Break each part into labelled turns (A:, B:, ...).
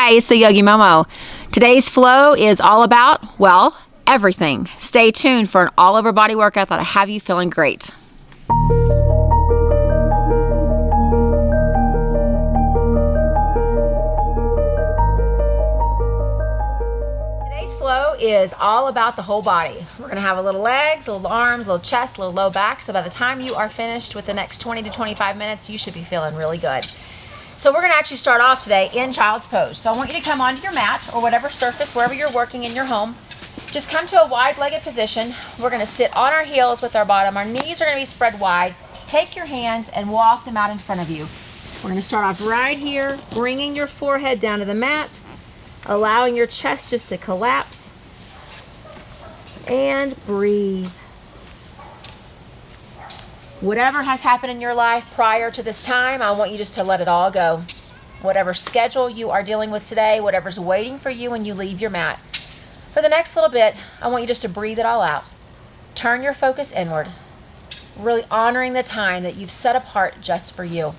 A: Hi, it's the Yogi Momo. Today's flow is all about, well, everything. Stay tuned for an all-over body workout that'll have you feeling great. Today's flow is all about the whole body. We're going to have a little legs, a little arms, a little chest, a little low back. So by the time you are finished with the next 20 to 25 minutes, you should be feeling really good. So we're going to actually start off today in child's pose. So I want you to come onto your mat or whatever surface, wherever you're working in your home. Just come to a wide-legged position. We're going to sit on our heels with our bottom. Our knees are going to be spread wide. Take your hands and walk them out in front of you. We're going to start off right here, bringing your forehead down to the mat, allowing your chest just to collapse. And breathe. Whatever has happened in your life prior to this time, I want you just to let it all go. Whatever schedule you are dealing with today, whatever's waiting for you when you leave your mat. For the next little bit, I want you just to breathe it all out. Turn your focus inward, really honoring the time that you've set apart just for you.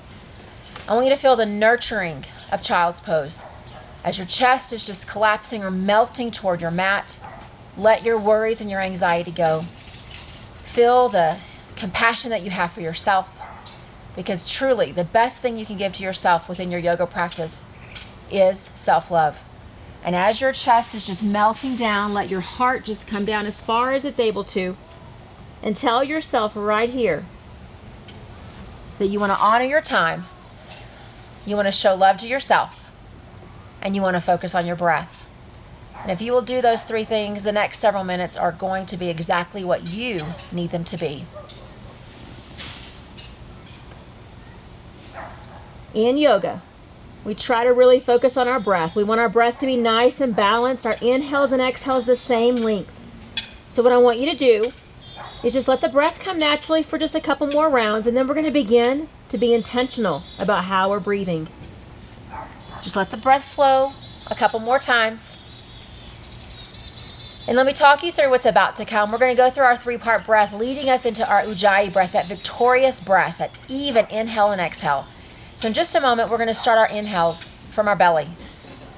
A: I want you to feel the nurturing of child's pose. As your chest is just collapsing or melting toward your mat, let your worries and your anxiety go. Feel the compassion that you have for yourself, because truly the best thing you can give to yourself within your yoga practice is self-love. And as your chest is just melting down, let your heart just come down as far as it's able to, and tell yourself right here that you want to honor your time, you want to show love to yourself, and you want to focus on your breath. And if you will do those three things, the next several minutes are going to be exactly what you need them to be. In yoga, we try to really focus on our breath. We want our breath to be nice and balanced. Our inhales and exhales the same length. So what I want you to do is just let the breath come naturally for just a couple more rounds, and then we're going to begin to be intentional about how we're breathing. Just let the breath flow a couple more times. And let me talk you through what's about to come. We're going to go through our three-part breath, leading us into our Ujjayi breath, that victorious breath, that even inhale and exhale. So in just a moment, we're going to start our inhales from our belly.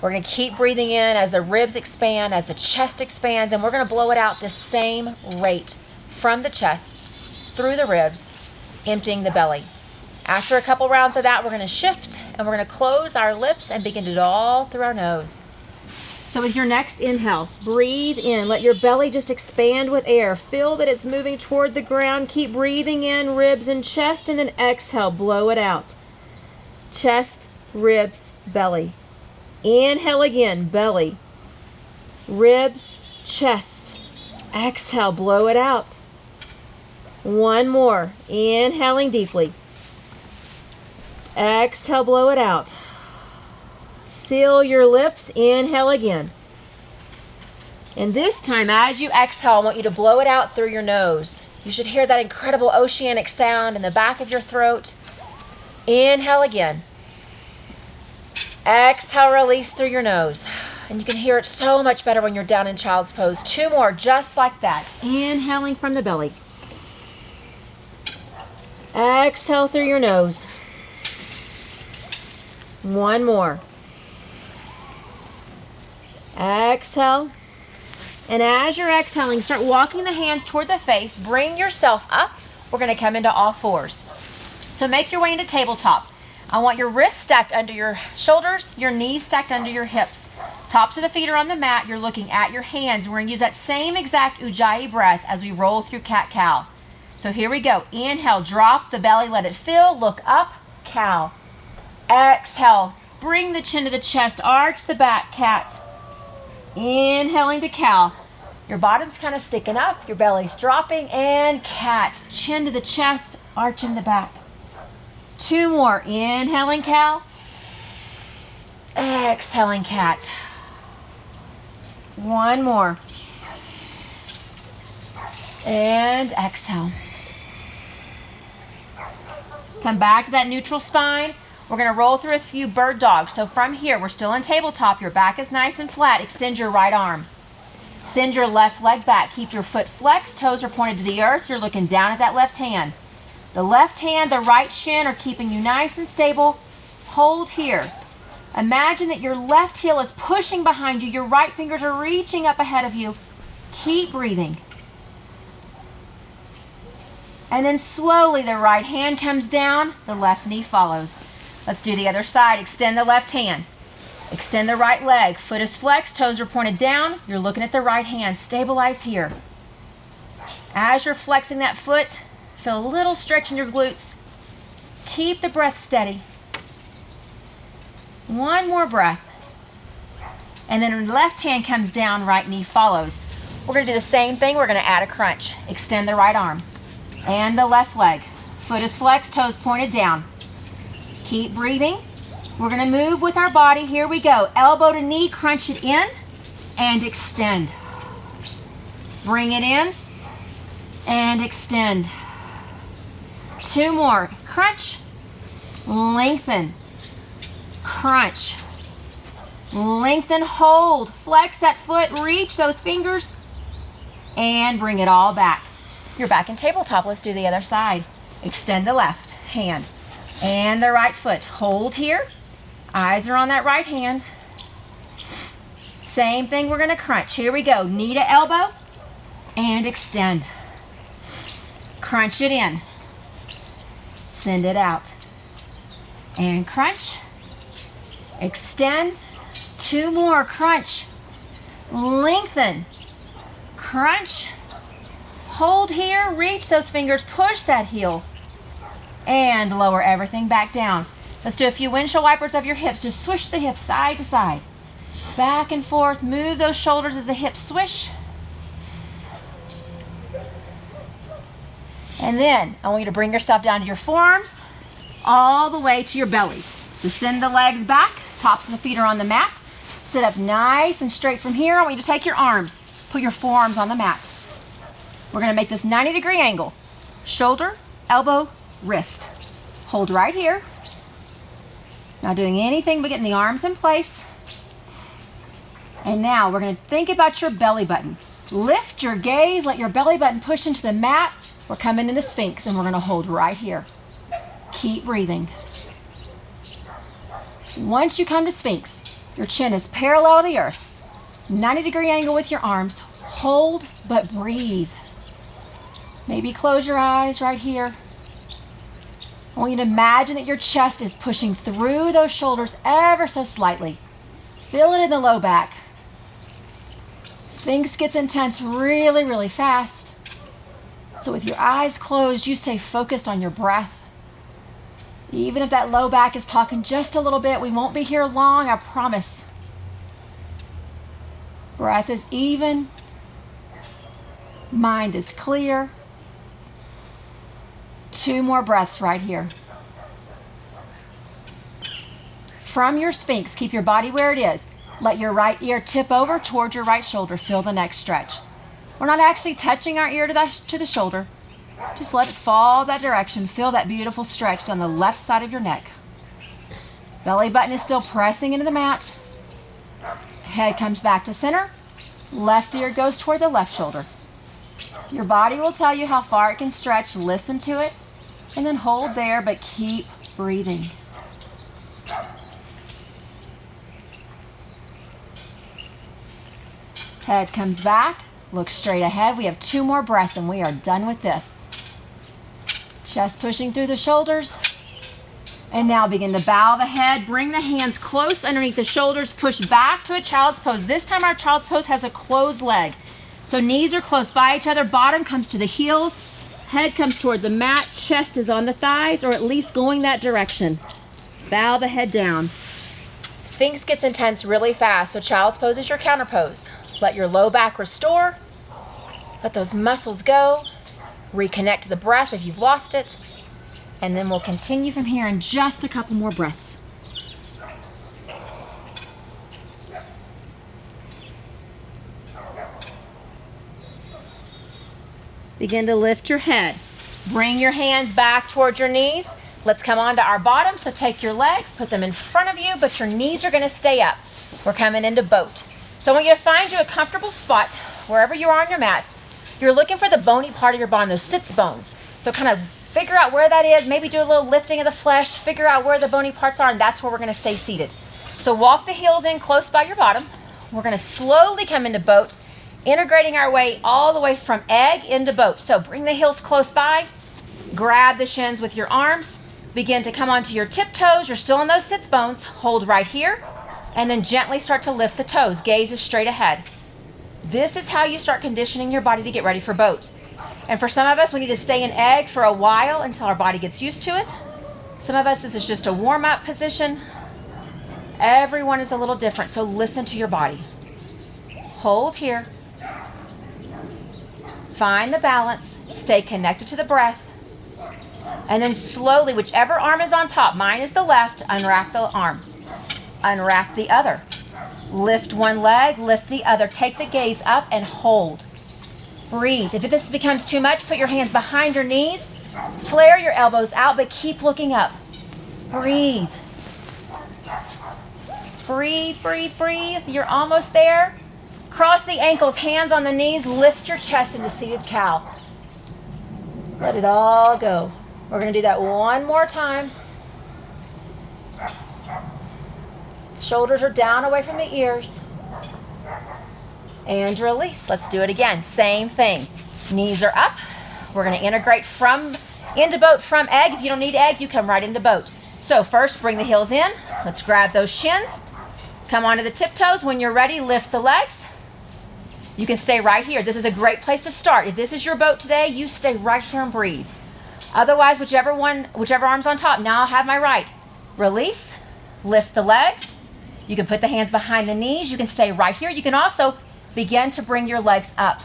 A: We're going to keep breathing in as the ribs expand, as the chest expands, and we're going to blow it out the same rate from the chest through the ribs, emptying the belly. After a couple rounds of that, we're going to shift, and we're going to close our lips and begin to do it all through our nose. So with your next inhale, breathe in. Let your belly just expand with air. Feel that it's moving toward the ground. Keep breathing in, ribs and chest, and then exhale, blow it out. Chest, ribs, belly. Inhale again, belly, ribs, chest. Exhale, blow it out. One more. Inhaling deeply. Exhale, blow it out. Seal your lips. Inhale again. And this time, as you exhale, I want you to blow it out through your nose. You should hear that incredible oceanic sound in the back of your throat. Inhale again. Exhale, release through your nose. And you can hear it so much better when you're down in child's pose. Two more, just like that. Inhaling from the belly. Exhale through your nose. One more. Exhale. And as you're exhaling, start walking the hands toward the face. Bring yourself up. We're going to come into all fours. So make your way into tabletop. I want your wrists stacked under your shoulders, your knees stacked under your hips. Tops of the feet are on the mat. You're looking at your hands. We're going to use that same exact Ujjayi breath as we roll through cat-cow. So here we go. Inhale, drop the belly, let it fill. Look up, cow. Exhale, bring the chin to the chest, arch the back, cat. Inhaling to cow. Your bottom's kind of sticking up, your belly's dropping, and cat. Chin to the chest, arching the back. Two more. Inhaling cow. Exhaling cat. One more. And exhale. Come back to that neutral spine. We're going to roll through a few bird dogs. So from here, we're still in tabletop. Your back is nice and flat. Extend your right arm. Send your left leg back. Keep your foot flexed. Toes are pointed to the earth. You're looking down at that left hand. The left hand, the right shin are keeping you nice and stable. Hold here. Imagine that your left heel is pushing behind you. Your right fingers are reaching up ahead of you. Keep breathing. And then slowly the right hand comes down, the left knee follows. Let's do the other side. Extend the left hand. Extend the right leg. Foot is flexed, toes are pointed down. You're looking at the right hand. Stabilize here. As you're flexing that foot, feel a little stretch in your glutes. Keep the breath steady. One more breath. And then left hand comes down, right knee follows. We're going to do the same thing. We're going to add a crunch. Extend the right arm and the left leg. Foot is flexed, toes pointed down. Keep breathing. We're going to move with our body. Here we go. Elbow to knee, crunch it in and extend. Bring it in and extend. Two more. Crunch, lengthen, crunch, lengthen, hold, flex that foot, reach those fingers, and bring it all back. You're back in tabletop. Let's do the other side. Extend the left hand and the right foot. Hold here. Eyes are on that right hand. Same thing, we're going to crunch. Here we go. Knee to elbow and extend. Crunch it in. Send it out. And crunch. Extend. Two more. Crunch. Lengthen. Crunch. Hold here. Reach those fingers. Push that heel. And lower everything back down. Let's do a few windshield wipers of your hips. Just swish the hips side to side. Back and forth. Move those shoulders as the hips swish. And then I want you to bring yourself down to your forearms, all the way to your belly. So send the legs back. Tops of the feet are on the mat. Sit up nice and straight from here. I want you to take your arms. Put your forearms on the mat. We're going to make this 90-degree angle. Shoulder, elbow, wrist. Hold right here. Not doing anything but getting the arms in place. And now we're going to think about your belly button. Lift your gaze, let your belly button push into the mat. We're coming into Sphinx and we're going to hold right here. Keep breathing. Once you come to Sphinx, your chin is parallel to the earth. 90-degree angle with your arms. Hold, but breathe. Maybe close your eyes right here. I want you to imagine that your chest is pushing through those shoulders ever so slightly. Feel it in the low back. Sphinx gets intense really, really fast. So with your eyes closed, you stay focused on your breath. Even if that low back is talking just a little bit, we won't be here long, I promise. Breath is even. Mind is clear. Two more breaths right here. From your Sphinx, keep your body where it is. Let your right ear tip over towards your right shoulder. Feel the neck stretch. We're not actually touching our ear to the shoulder. Just let it fall that direction. Feel that beautiful stretch down the left side of your neck. Belly button is still pressing into the mat. Head comes back to center. Left ear goes toward the left shoulder. Your body will tell you how far it can stretch. Listen to it. And then hold there, but keep breathing. Head comes back. Look straight ahead. We have two more breaths and we are done with this. Chest pushing through the shoulders. And now begin to bow the head. Bring the hands close underneath the shoulders. Push back to a child's pose. This time our child's pose has a closed leg. So knees are close by each other. Bottom comes to the heels. Head comes toward the mat. Chest is on the thighs, or at least going that direction. Bow the head down. Sphinx gets intense really fast, so child's pose is your counter pose. Let your low back restore. Let those muscles go. Reconnect to the breath if you've lost it. And then we'll continue from here in just a couple more breaths. Begin to lift your head. Bring your hands back towards your knees. Let's come onto our bottom. So take your legs, put them in front of you, but your knees are going to stay up. We're coming into boat. So I want you to find you a comfortable spot wherever you are on your mat. You're looking for the bony part of your body, those sits bones. So kind of figure out where that is. Maybe do a little lifting of the flesh. Figure out where the bony parts are, and that's where we're going to stay seated. So walk the heels in close by your bottom. We're going to slowly come into boat, integrating our way all the way from egg into boat. So bring the heels close by, grab the shins with your arms, begin to come onto your tiptoes. You're still in those sits bones. Hold right here, and then gently start to lift the toes. Gaze is straight ahead. This is how you start conditioning your body to get ready for boat. And for some of us, we need to stay in egg for a while until our body gets used to it. Some of us, this is just a warm-up position. Everyone is a little different, so listen to your body. Hold here. Find the balance. Stay connected to the breath. And then slowly, whichever arm is on top, mine is the left, unwrap the arm. Unwrap the other. Lift one leg, lift the other. Take the gaze up and hold. Breathe. If this becomes too much, put your hands behind your knees. Flare your elbows out, but keep looking up. Breathe. Breathe, breathe, breathe. You're almost there. Cross the ankles, hands on the knees. Lift your chest into seated cow. Let it all go. We're going to do that one more time. Shoulders are down away from the ears. And release. Let's do it again. Same thing. Knees are up. We're going to integrate into boat from egg. If you don't need egg, you come right into boat. So first, bring the heels in. Let's grab those shins. Come onto the tiptoes. When you're ready, lift the legs. You can stay right here. This is a great place to start. If this is your boat today, you stay right here and breathe. Otherwise, whichever arm's on top. Now I'll have my right. Release. Lift the legs. You can put the hands behind the knees. You can stay right here. You can also begin to bring your legs up.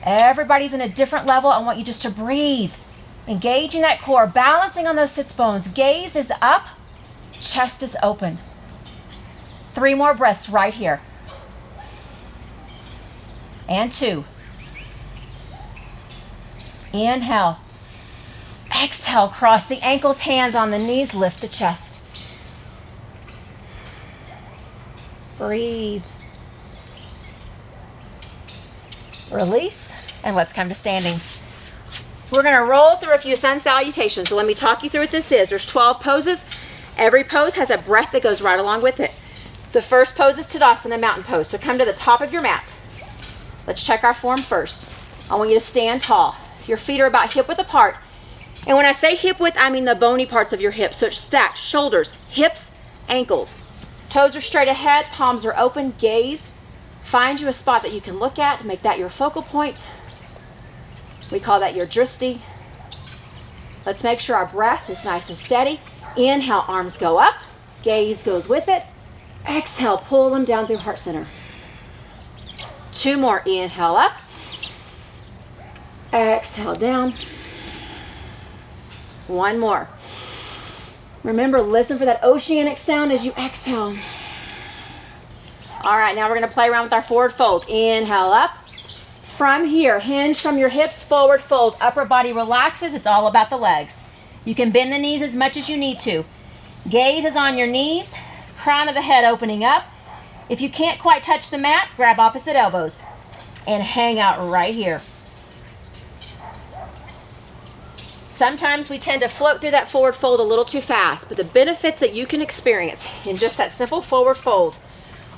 A: Everybody's in a different level. I want you just to breathe. Engaging that core, balancing on those sits bones. Gaze is up, chest is open. 3 more breaths right here. And 2. Inhale. Exhale, cross the ankles, hands on the knees, lift the chest. Breathe. Release, and let's come to standing. We're going to roll through a few sun salutations. So let me talk you through what this is. There's 12 poses. Every pose has a breath that goes right along with it. The first pose is Tadasana, mountain pose. So come to the top of your mat. Let's check our form first. I want you to stand tall. Your feet are about hip width apart. And when I say hip width, I mean the bony parts of your hips. So it's stacked, shoulders, hips, ankles. Toes are straight ahead, palms are open, gaze. Find you a spot that you can look at, make that your focal point. We call that your drishti. Let's make sure our breath is nice and steady. Inhale, arms go up, gaze goes with it. Exhale, pull them down through heart center. 2 more, inhale up. Exhale down. 1 more. Remember, listen for that oceanic sound as you exhale. All right, now we're going to play around with our forward fold. Inhale up. From here, hinge from your hips, forward fold. Upper body relaxes. It's all about the legs. You can bend the knees as much as you need to. Gaze is on your knees. Crown of the head opening up. If you can't quite touch the mat, grab opposite elbows and hang out right here. Sometimes we tend to float through that forward fold a little too fast, but the benefits that you can experience in just that simple forward fold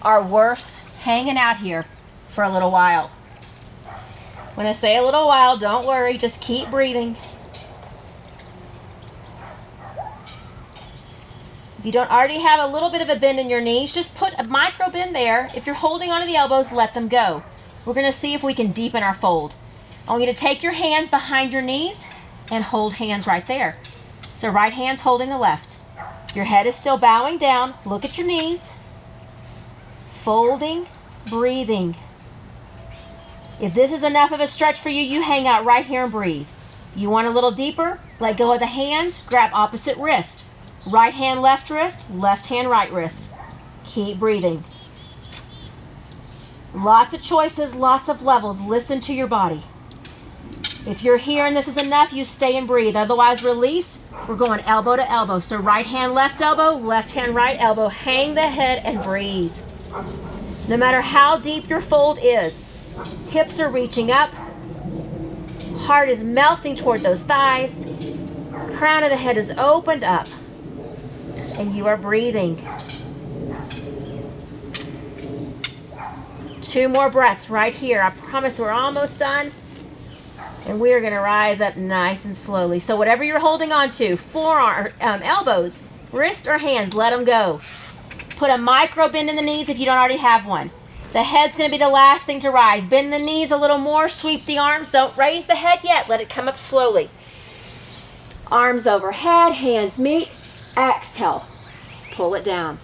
A: are worth hanging out here for a little while. When I say a little while, don't worry, just keep breathing. If you don't already have a little bit of a bend in your knees, just put a micro bend there. If you're holding onto the elbows, let them go. We're going to see if we can deepen our fold. I want you to take your hands behind your knees and hold hands right there. So right hand's holding the left. Your head is still bowing down. Look at your knees. Folding, breathing. If this is enough of a stretch for you, you hang out right here and breathe. You want a little deeper? Let go of the hands, grab opposite wrist. Right hand, left wrist, left hand, right wrist. Keep breathing. Lots of choices, lots of levels. Listen to your body. If you're here and this is enough, you stay and breathe. Otherwise, release. We're going elbow to elbow. So right hand, left elbow, left hand, right elbow. Hang the head and breathe. No matter how deep your fold is, hips are reaching up. Heart is melting toward those thighs. Crown of the head is opened up. And you are breathing. 2 more breaths right here. I promise we're almost done. And we're gonna rise up nice and slowly. So whatever you're holding on to, forearm, elbows, wrist or hands, let them go. Put a micro bend in the knees if you don't already have one. The head's gonna be the last thing to rise. Bend the knees a little more, sweep the arms. Don't raise the head yet, let it come up slowly. Arms overhead, hands meet. Exhale, pull it down.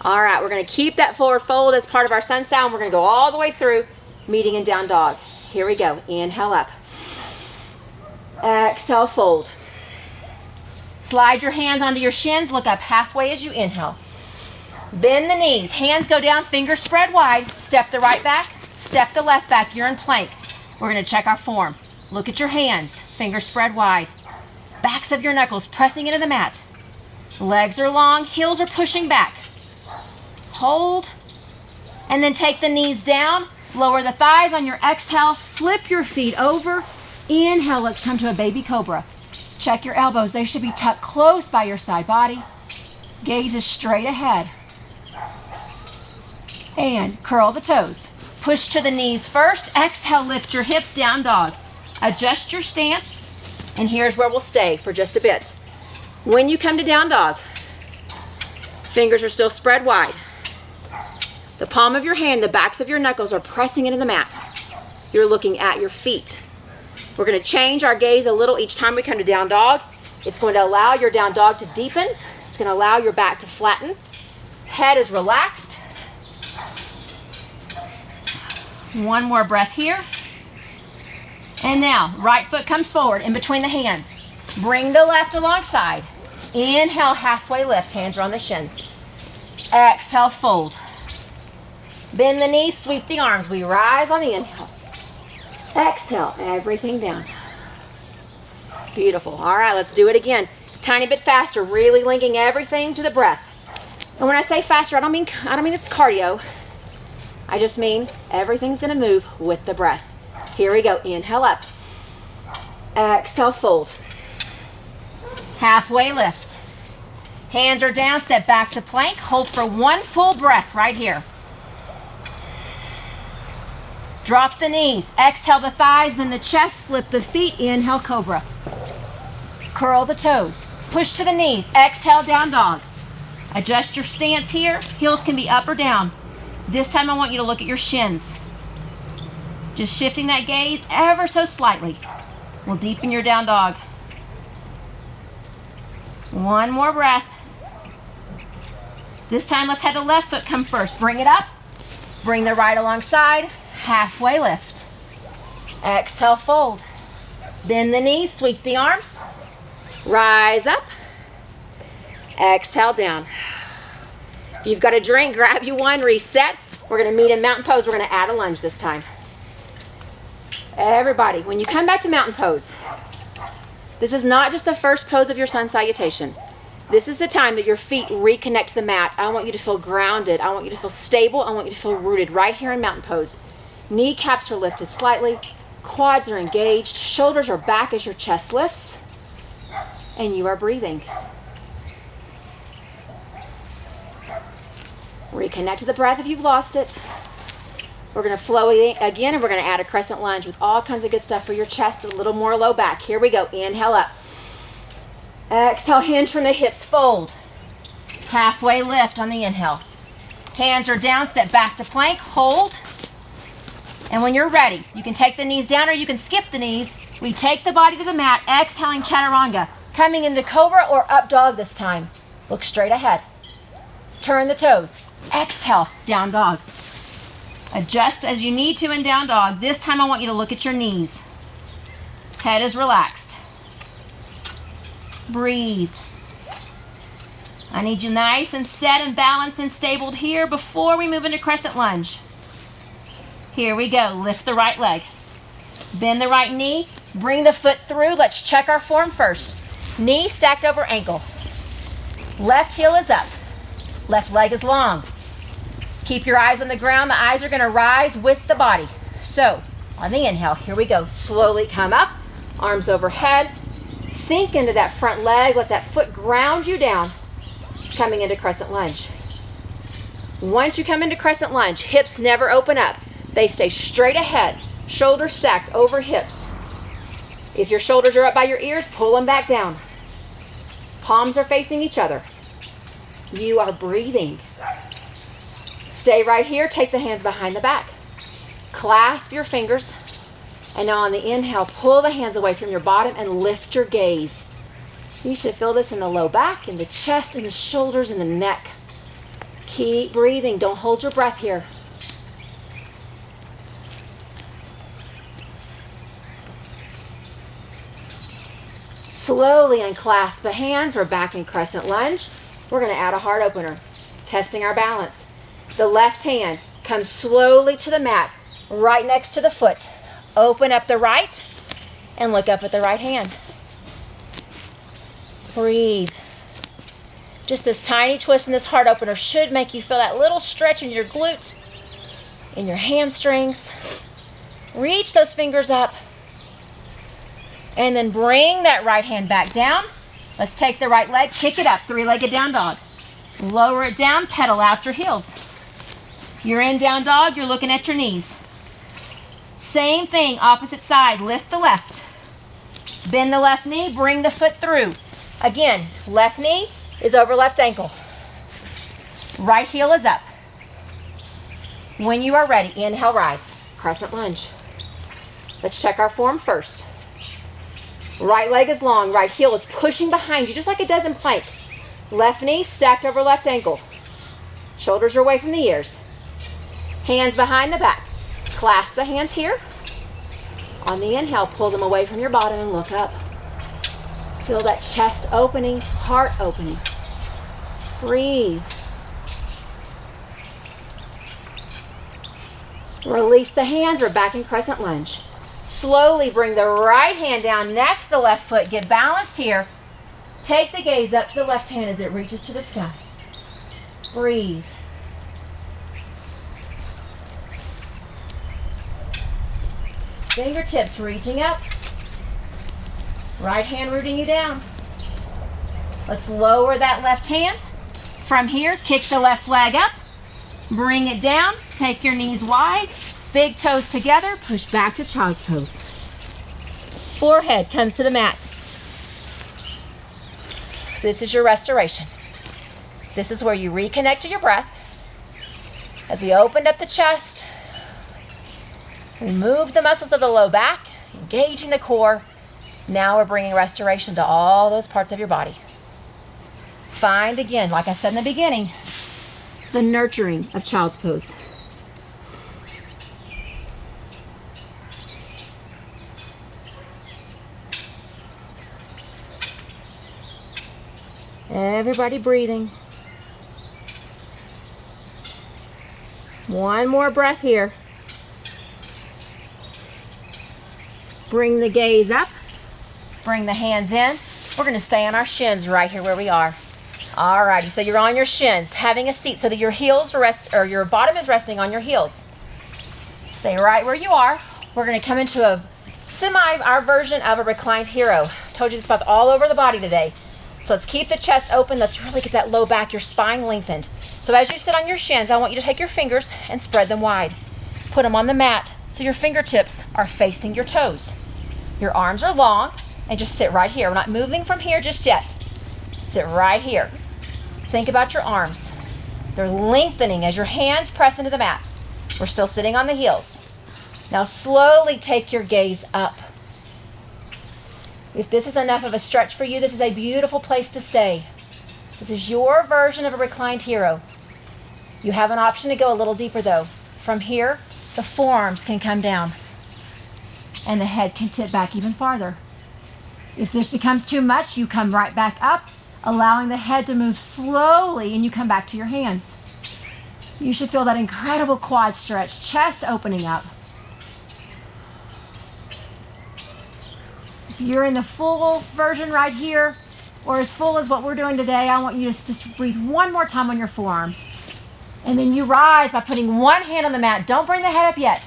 A: All right, we're gonna keep that forward fold as part of our sun sound. We're gonna go all the way through, meeting in down dog. Here we go, inhale up. Exhale, fold. Slide your hands onto your shins, look up halfway as you inhale. Bend the knees, hands go down, fingers spread wide. Step the right back, step the left back. You're in plank. We're gonna check our form. Look at your hands, fingers spread wide. Backs of your knuckles pressing into the mat. Legs are long, heels are pushing back. Hold, and then take the knees down, lower the thighs on your exhale, flip your feet over. Inhale, let's come to a baby cobra. Check your elbows, they should be tucked close by your side body. Gaze is straight ahead. And curl the toes. Push to the knees first. Exhale, lift your hips, down dog. Adjust your stance, and here's where we'll stay for just a bit. When you come to down dog, fingers are still spread wide. The palm of your hand, the backs of your knuckles are pressing into the mat. You're looking at your feet. We're gonna change our gaze a little each time we come to down dog. It's going to allow your down dog to deepen. It's gonna allow your back to flatten. Head is relaxed. One more breath here. And now, right foot comes forward in between the hands. Bring the left alongside. Inhale, halfway lift, hands are on the shins. Exhale, fold. Bend the knees, sweep the arms. We rise on the inhale. Exhale, everything down. Beautiful. All right, let's do it again. Tiny bit faster, really linking everything to the breath. And when I say faster, I don't mean it's cardio. I just mean everything's gonna move with the breath. Here we go, inhale up. Exhale, fold. Halfway lift. Hands are down, step back to plank. Hold for one full breath right here. Drop the knees, exhale the thighs, then the chest, flip the feet, inhale cobra. Curl the toes, push to the knees, exhale down dog. Adjust your stance here, heels can be up or down. This time I want you to look at your shins. Just shifting that gaze ever so slightly will deepen your down dog. One more breath. This time let's have the left foot come first. Bring it up, bring the right alongside. Halfway lift. Exhale, fold. Bend the knees, sweep the arms. Rise up. Exhale, down. If you've got a drink, grab you one, reset. We're gonna meet in mountain pose. We're gonna add a lunge this time. Everybody, when you come back to mountain pose, this is not just the first pose of your sun salutation. This is the time that your feet reconnect to the mat. I want you to feel grounded. I want you to feel stable. I want you to feel rooted right here in mountain pose. Kneecaps are lifted slightly, quads are engaged, shoulders are back as your chest lifts, and you are breathing. Reconnect to the breath if you've lost it. We're gonna flow again, and we're gonna add a crescent lunge with all kinds of good stuff for your chest, a little more low back. Here we go, inhale up. Exhale, hinge from the hips, fold. Halfway lift on the inhale. Hands are down, step back to plank, hold. And when you're ready, you can take the knees down or you can skip the knees. We take the body to the mat, exhaling chaturanga. Coming into cobra or up dog this time. Look straight ahead. Turn the toes. Exhale, down dog. Adjust as you need to in down dog. This time I want you to look at your knees. Head is relaxed. Breathe. I need you nice and set and balanced and stabled here before we move into crescent lunge. Here we go. Lift the right leg. Bend the right knee. Bring the foot through. Let's check our form first. Knee stacked over ankle. Left heel is up. Left leg is long. Keep your eyes on the ground. The eyes are going to rise with the body. So, on the inhale, here we go. Slowly come up. Arms overhead. Sink into that front leg. Let that foot ground you down. Coming into crescent lunge. Once you come into crescent lunge, hips never open up. They stay straight ahead, shoulders stacked over hips. If your shoulders are up by your ears, pull them back down. Palms are facing each other. You are breathing. Stay right here. Take the hands behind the back. Clasp your fingers. And now on the inhale, pull the hands away from your bottom and lift your gaze. You should feel this in the low back, in the chest, in the shoulders, in the neck. Keep breathing. Don't hold your breath here. Slowly unclasp the hands. We're back in crescent lunge. We're going to add a heart opener, testing our balance. The left hand comes slowly to the mat, right next to the foot. Open up the right and look up at the right hand. Breathe. Just this tiny twist in this heart opener should make you feel that little stretch in your glute, in your hamstrings. Reach those fingers up. And then bring that right hand back down. Let's take the right leg, kick it up, three-legged down dog. Lower it down, pedal out your heels. You're in down dog, you're looking at your knees. Same thing, opposite side, lift the left. Bend the left knee, bring the foot through. Again, left knee is over left ankle. Right heel is up. When you are ready, inhale, rise. Crescent lunge. Let's check our form first. Right leg is long, right heel is pushing behind you, just like it does in plank. Left knee stacked over left ankle. Shoulders are away from the ears. Hands behind the back. Clasp the hands here. On the inhale, pull them away from your bottom and look up. Feel that chest opening, heart opening. Breathe. Release the hands. We're back in crescent lunge. Slowly bring the right hand down next to the left foot. Get balanced here. Take the gaze up to the left hand as it reaches to the sky. Breathe. Fingertips reaching up. Right hand rooting you down. Let's lower that left hand. From here, kick the left leg up. Bring it down. Take your knees wide. Big toes together. Push back to child's pose. Forehead comes to the mat. This is your restoration. This is where you reconnect to your breath. As we opened up the chest, we moved the muscles of the low back, engaging the core. Now we're bringing restoration to all those parts of your body. Find again, like I said in the beginning, the nurturing of child's pose. Everybody breathing. One more breath here. Bring the gaze up. Bring the hands in. We're going to stay on our shins right here where we are. Alrighty, so you're on your shins, having a seat so that your heels rest, or your bottom is resting on your heels. Stay right where you are. We're going to come into our version of a reclined hero. Told you this about all over the body today. So let's keep the chest open. Let's really get that low back, your spine lengthened. So as you sit on your shins, I want you to take your fingers and spread them wide. Put them on the mat so your fingertips are facing your toes. Your arms are long, and just sit right here. We're not moving from here just yet. Sit right here. Think about your arms. They're lengthening as your hands press into the mat. We're still sitting on the heels. Now slowly take your gaze up. If this is enough of a stretch for you, this is a beautiful place to stay. This is your version of a reclined hero. You have an option to go a little deeper though. From here, the forearms can come down and the head can tip back even farther. If this becomes too much, you come right back up, allowing the head to move slowly, and you come back to your hands. You should feel that incredible quad stretch, chest opening up. If you're in the full version right here, or as full as what we're doing today, I want you to just breathe one more time on your forearms. And then you rise by putting one hand on the mat. Don't bring the head up yet.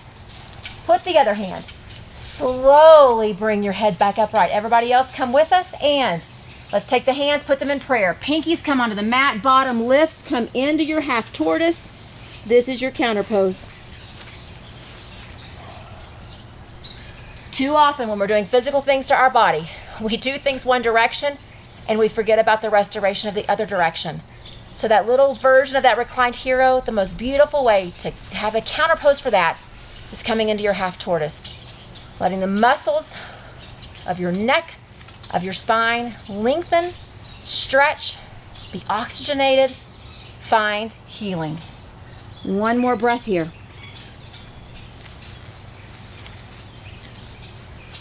A: Put the other hand. Slowly bring your head back upright. Everybody else come with us, and let's take the hands, put them in prayer. Pinkies come onto the mat, bottom lifts, come into your half tortoise. This is your counter pose. Too often when we're doing physical things to our body, we do things one direction and we forget about the restoration of the other direction. So that little version of that reclined hero, the most beautiful way to have a counterpose for that is coming into your half tortoise. Letting the muscles of your neck, of your spine lengthen, stretch, be oxygenated, find healing. One more breath here.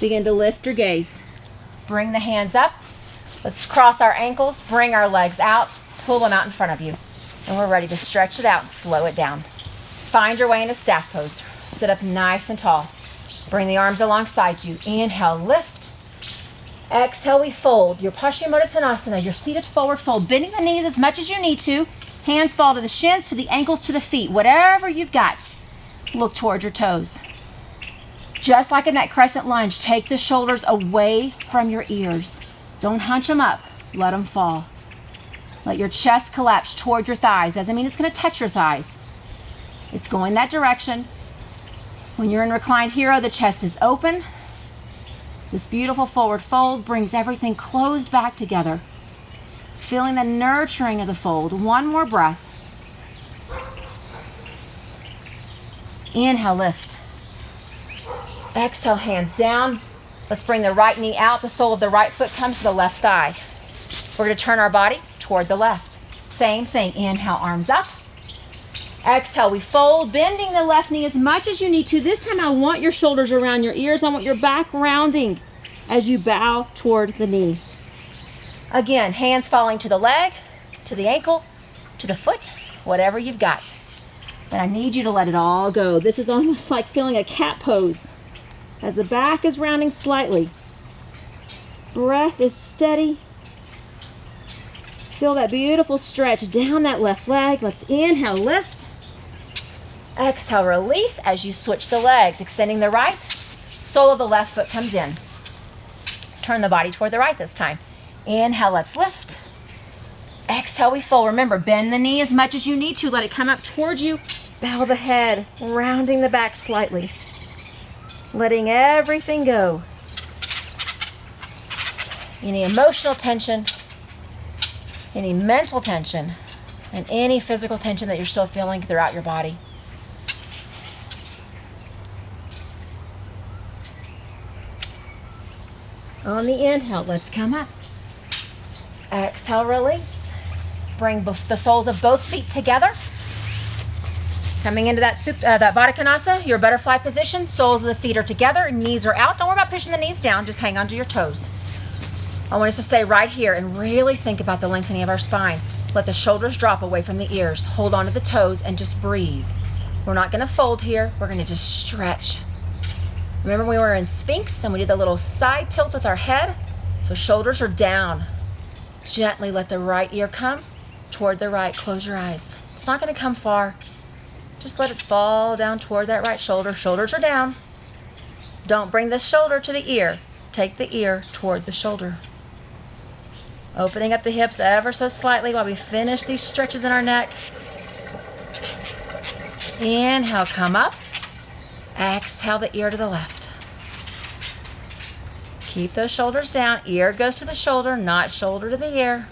A: Begin to lift your gaze. Bring the hands up. Let's cross our ankles, bring our legs out, pull them out in front of you. And we're ready to stretch it out and slow it down. Find your way into staff pose. Sit up nice and tall. Bring the arms alongside you. Inhale, lift. Exhale, we fold. Your Paschimottanasana, your seated forward fold. Bending the knees as much as you need to. Hands fall to the shins, to the ankles, to the feet. Whatever you've got, look toward your toes. Just like in that crescent lunge, take the shoulders away from your ears. Don't hunch them up. Let them fall. Let your chest collapse toward your thighs. Doesn't mean it's going to touch your thighs. It's going that direction. When you're in reclined hero, the chest is open. This beautiful forward fold brings everything closed back together. Feeling the nurturing of the fold. One more breath. Inhale, lift. Exhale, hands down. Let's bring the right knee out. The sole of the right foot comes to the left thigh. We're going to turn our body toward the left. Same thing. Inhale, arms up. Exhale, we fold, bending the left knee as much as you need to. This time I want your shoulders around your ears. I want your back rounding as you bow toward the knee. Again, hands falling to the leg, to the ankle, to the foot, whatever you've got. But I need you to let it all go. This is almost like feeling a cat pose as the back is rounding slightly. Breath is steady. Feel that beautiful stretch down that left leg. Let's inhale, lift. Exhale, release as you switch the legs, extending the right. Sole of the left foot comes in. Turn the body toward the right this time. Inhale, let's lift. Exhale, we fold. Remember, bend the knee as much as you need to. Let it come up towards you. Bow the head, rounding the back slightly. Letting everything go. Any emotional tension, any mental tension, and any physical tension that you're still feeling throughout your body. On the inhale, let's come up. Exhale, release. Bring the soles of both feet together. Coming into that Baddha Konasana, your butterfly position. Soles of the feet are together, knees are out. Don't worry about pushing the knees down, just hang on to your toes. I want us to stay right here and really think about the lengthening of our spine. Let the shoulders drop away from the ears. Hold on to the toes and just breathe. We're not going to fold here. We're going to just stretch. Remember we were in Sphinx and we did the little side tilt with our head? So shoulders are down. Gently let the right ear come toward the right. Close your eyes. It's not going to come far. Just let it fall down toward that right shoulder. Shoulders are down. Don't bring the shoulder to the ear. Take the ear toward the shoulder. Opening up the hips ever so slightly while we finish these stretches in our neck. Inhale, come up. Exhale the ear to the left. Keep those shoulders down. Ear goes to the shoulder, not shoulder to the ear.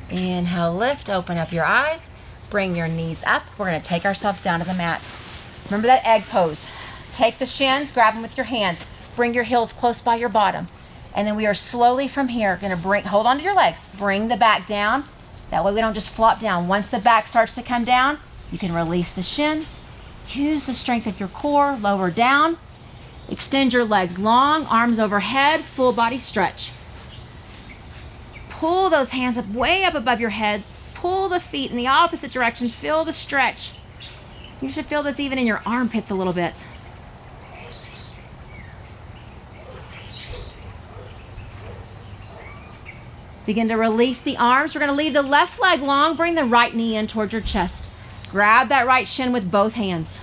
A: Inhale, lift, open up your eyes. Bring your knees up. We're going to take ourselves down to the mat. Remember that egg pose. Take the shins, grab them with your hands. Bring your heels close by your bottom. And then we are slowly from here going to hold on to your legs. Bring the back down. That way we don't just flop down. Once the back starts to come down, you can release the shins. Use the strength of your core, lower down. Extend your legs long, arms overhead, full body stretch. Pull those hands up, way up above your head. Pull the feet in the opposite direction. Feel the stretch. You should feel this even in your armpits a little bit. Begin to release the arms. We're going to leave the left leg long. Bring the right knee in towards your chest. Grab that right shin with both hands.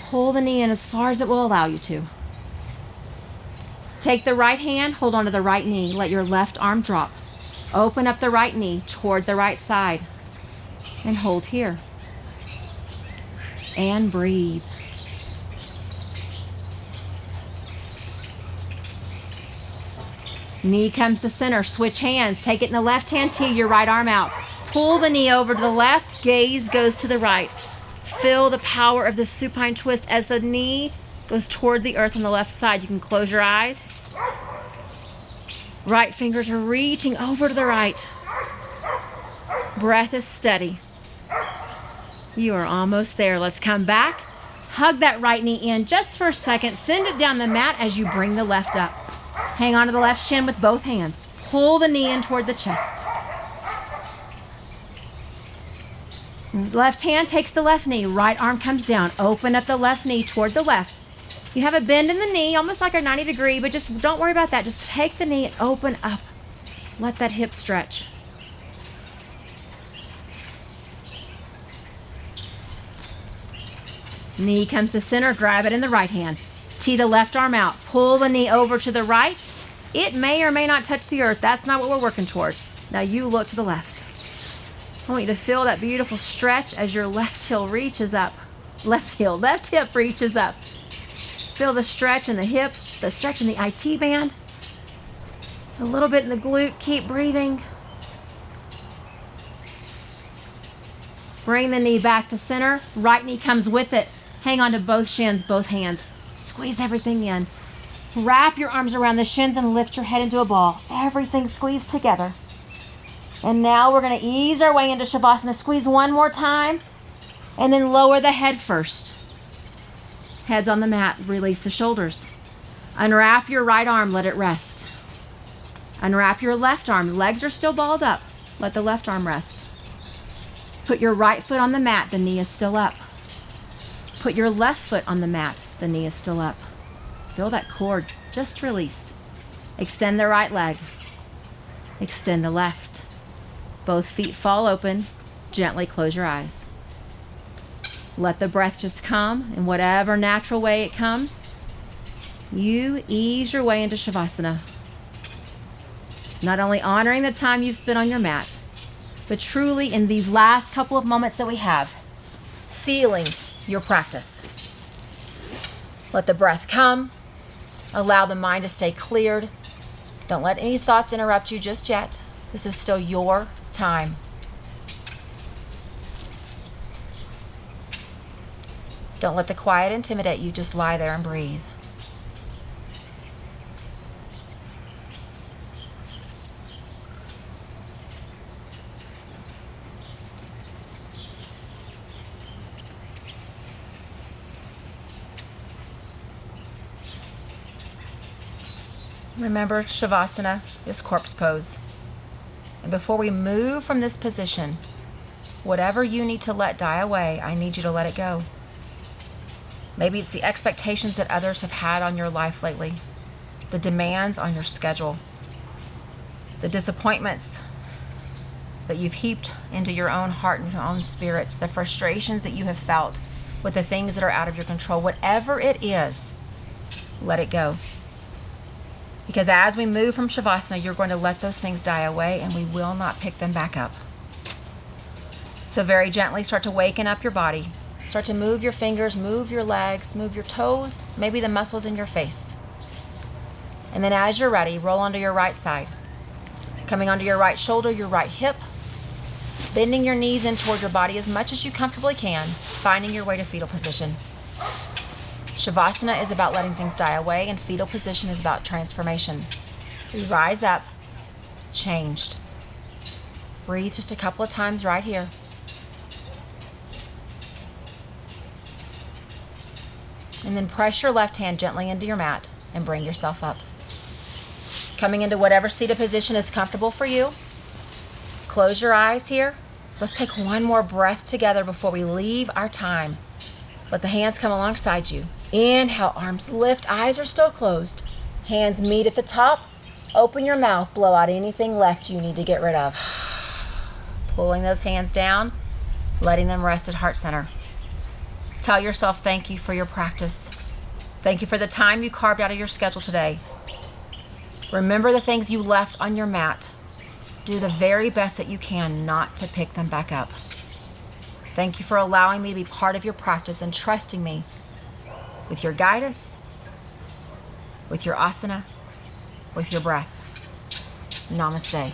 A: Pull the knee in as far as it will allow you to. Take the right hand, hold onto the right knee. Let your left arm drop. Open up the right knee toward the right side. And hold here. And breathe. Knee comes to center. Switch hands. Take it in the left hand, tee your right arm out. Pull the knee over to the left. Gaze goes to the right. Feel the power of the supine twist as the knee goes toward the earth on the left side. You can close your eyes. Right fingers are reaching over to the right. Breath is steady. You are almost there. Let's come back. Hug that right knee in just for a second. Send it down the mat as you bring the left up. Hang on to the left shin with both hands. Pull the knee in toward the chest. Left hand takes the left knee. Right arm comes down. Open up the left knee toward the left. You have a bend in the knee, almost like a 90 degree, but just don't worry about that. Just take the knee and open up. Let that hip stretch. Knee comes to center. Grab it in the right hand. Tee the left arm out. Pull the knee over to the right. It may or may not touch the earth. That's not what we're working toward. Now you look to the left. I want you to feel that beautiful stretch as your left heel reaches up. Left hip reaches up. Feel the stretch in the hips, the stretch in the IT band. A little bit in the glute. Keep breathing. Bring the knee back to center. Right knee comes with it. Hang on to both shins, both hands. Squeeze everything in. Wrap your arms around the shins and lift your head into a ball. Everything squeezed together. And now we're going to ease our way into Shavasana. Squeeze one more time. And then lower the head first. Head's on the mat. Release the shoulders. Unwrap your right arm. Let it rest. Unwrap your left arm. Legs are still balled up. Let the left arm rest. Put your right foot on the mat. The knee is still up. Put your left foot on the mat. The knee is still up. Feel that cord just released. Extend the right leg. Extend the left. Both feet fall open. Gently close your eyes. Let the breath just come in whatever natural way it comes. You ease your way into Shavasana. Not only honoring the time you've spent on your mat, but truly in these last couple of moments that we have, sealing your practice. Let the breath come. Allow the mind to stay cleared. Don't let any thoughts interrupt you just yet. This is still your time. Don't let the quiet intimidate you. Just lie there and breathe. Remember, Shavasana is corpse pose. And before we move from this position, whatever you need to let die away, I need you to let it go. Maybe it's the expectations that others have had on your life lately, the demands on your schedule, the disappointments that you've heaped into your own heart and your own spirit, the frustrations that you have felt with the things that are out of your control. Whatever it is, let it go. Because as we move from Shavasana, you're going to let those things die away and we will not pick them back up. So very gently start to waken up your body. Start to move your fingers, move your legs, move your toes, maybe the muscles in your face. And then as you're ready, roll onto your right side. Coming onto your right shoulder, your right hip. Bending your knees in toward your body as much as you comfortably can, finding your way to fetal position. Shavasana is about letting things die away, and fetal position is about transformation. We rise up, changed. Breathe just a couple of times right here. And then press your left hand gently into your mat and bring yourself up. Coming into whatever seated position is comfortable for you. Close your eyes here. Let's take one more breath together before we leave our time. Let the hands come alongside you. Inhale, arms lift, eyes are still closed. Hands meet at the top. Open your mouth, blow out anything left you need to get rid of. Pulling those hands down, letting them rest at heart center. Tell yourself thank you for your practice. Thank you for the time you carved out of your schedule today. Remember the things you left on your mat. Do the very best that you can not to pick them back up. Thank you for allowing me to be part of your practice and trusting me with your guidance, with your asana, with your breath. Namaste.